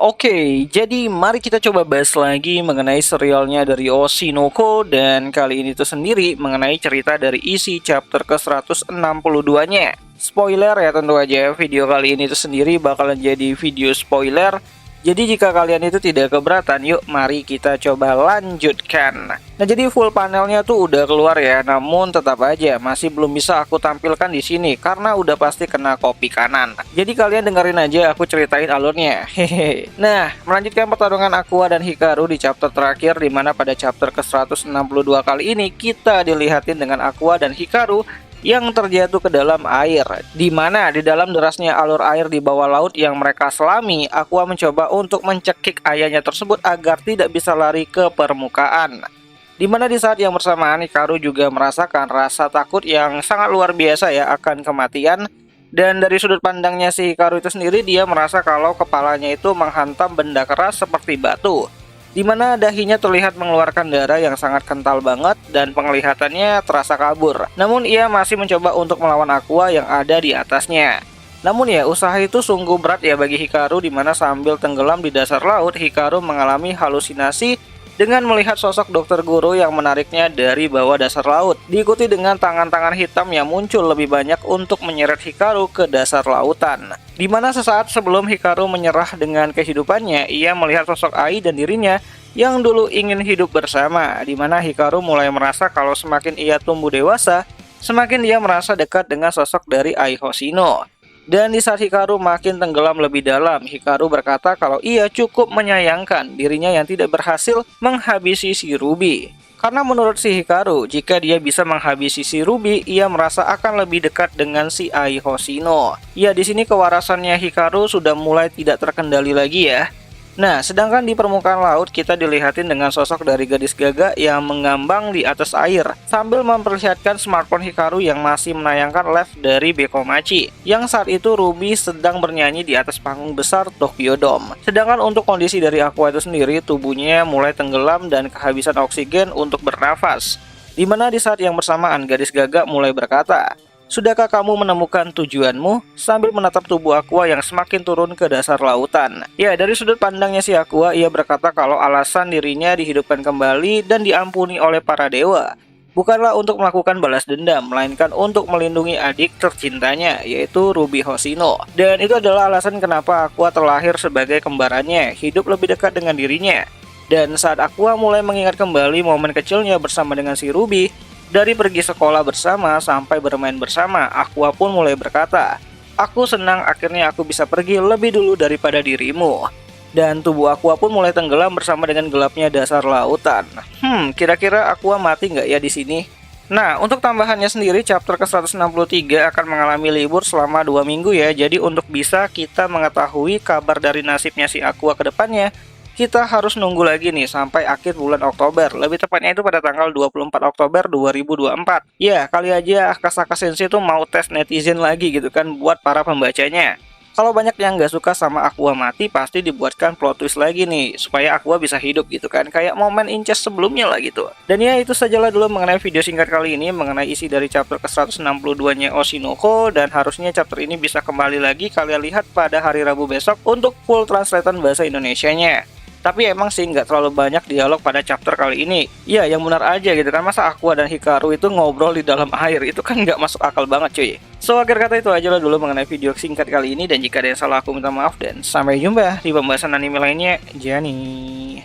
Oke, jadi mari kita coba bahas lagi mengenai serialnya dari Oshinoko, dan kali ini tuh sendiri mengenai cerita dari isi chapter ke-162-nya. Spoiler ya tentu aja, video kali ini tuh sendiri bakalan jadi video spoiler. Jadi jika kalian itu tidak keberatan, yuk mari kita coba lanjutkan. Nah, jadi full panelnya tuh udah keluar ya, namun tetap aja masih belum bisa aku tampilkan di sini karena udah pasti kena copy kanan. Jadi kalian dengerin aja aku ceritain alurnya. Hehe. Nah, melanjutkan pertarungan Aqua dan Hikaru di chapter terakhir, dimana pada chapter ke-162 kali ini kita dilihatin dengan Aqua dan Hikaru yang terjatuh ke dalam air, di mana di dalam derasnya alur air di bawah laut yang mereka selami, Aqua mencoba untuk mencekik ayahnya tersebut agar tidak bisa lari ke permukaan. Di mana di saat yang bersamaan Hikaru juga merasakan rasa takut yang sangat luar biasa ya akan kematian. Dan dari sudut pandangnya si Hikaru itu sendiri, dia merasa kalau kepalanya itu menghantam benda keras seperti batu, di mana dahinya terlihat mengeluarkan darah yang sangat kental banget dan penglihatannya terasa kabur. Namun ia masih mencoba untuk melawan Aqua yang ada di atasnya. Namun ya, usaha itu sungguh berat ya bagi Hikaru, di mana sambil tenggelam di dasar laut, Hikaru mengalami halusinasi dengan melihat sosok dokter guru yang menariknya dari bawah dasar laut, diikuti dengan tangan-tangan hitam yang muncul lebih banyak untuk menyeret Hikaru ke dasar lautan. Di mana sesaat sebelum Hikaru menyerah dengan kehidupannya, ia melihat sosok Ai dan dirinya yang dulu ingin hidup bersama, di mana Hikaru mulai merasa kalau semakin ia tumbuh dewasa, semakin dia merasa dekat dengan sosok dari Ai Hoshino. Dan di saat Hikaru makin tenggelam lebih dalam, Hikaru berkata kalau ia cukup menyayangkan dirinya yang tidak berhasil menghabisi si Ruby. Karena menurut si Hikaru, jika dia bisa menghabisi si Ruby, ia merasa akan lebih dekat dengan si Ai Hoshino. Ya, di sini kewarasannya Hikaru sudah mulai tidak terkendali lagi ya. Nah, sedangkan di permukaan laut kita dilihatin dengan sosok dari gadis gagak yang mengambang di atas air sambil memperlihatkan smartphone Hikaru yang masih menayangkan live dari Bekomachi, yang saat itu Ruby sedang bernyanyi di atas panggung besar Tokyo Dome. Sedangkan untuk kondisi dari Aqua itu sendiri, tubuhnya mulai tenggelam dan kehabisan oksigen untuk bernafas. Di mana di saat yang bersamaan gadis gagak mulai berkata, "Sudahkah kamu menemukan tujuanmu?" sambil menatap tubuh Aqua yang semakin turun ke dasar lautan. Ya, dari sudut pandangnya si Aqua, ia berkata kalau alasan dirinya dihidupkan kembali dan diampuni oleh para dewa bukanlah untuk melakukan balas dendam, melainkan untuk melindungi adik tercintanya, yaitu Ruby Hoshino. Dan itu adalah alasan kenapa Aqua terlahir sebagai kembarannya, hidup lebih dekat dengan dirinya. Dan saat Aqua mulai mengingat kembali momen kecilnya bersama dengan si Ruby, dari pergi sekolah bersama sampai bermain bersama, Aqua pun mulai berkata, "Aku senang akhirnya aku bisa pergi lebih dulu daripada dirimu." Dan tubuh Aqua pun mulai tenggelam bersama dengan gelapnya dasar lautan. Kira-kira Aqua mati nggak ya di sini? Nah, untuk tambahannya sendiri, chapter ke-163 akan mengalami libur selama 2 minggu ya. Jadi untuk bisa kita mengetahui kabar dari nasibnya si Aqua ke depannya, kita harus nunggu lagi nih sampai akhir bulan Oktober. Lebih tepatnya itu pada tanggal 24 Oktober 2024. Ya, kali aja Akasaka Sensei tuh mau tes netizen lagi gitu kan buat para pembacanya. Kalau banyak yang nggak suka sama Aqua mati, pasti dibuatkan plot twist lagi nih supaya Aqua bisa hidup gitu kan, kayak momen incest sebelumnya lah gitu. Dan ya, itu sajalah dulu mengenai video singkat kali ini mengenai isi dari chapter ke-162-nya Oshinoko. Dan harusnya chapter ini bisa kembali lagi kalian lihat pada hari Rabu besok untuk full translatean bahasa Indonesianya. Tapi emang sih nggak terlalu banyak dialog pada chapter kali ini. Ya, yang benar aja gitu kan, masa Aqua dan Hikaru itu ngobrol di dalam air, itu kan nggak masuk akal banget cuy. So, akhir kata itu aja lah dulu mengenai video singkat kali ini, dan jika ada yang salah aku minta maaf, dan sampai jumpa di pembahasan anime lainnya. Jani.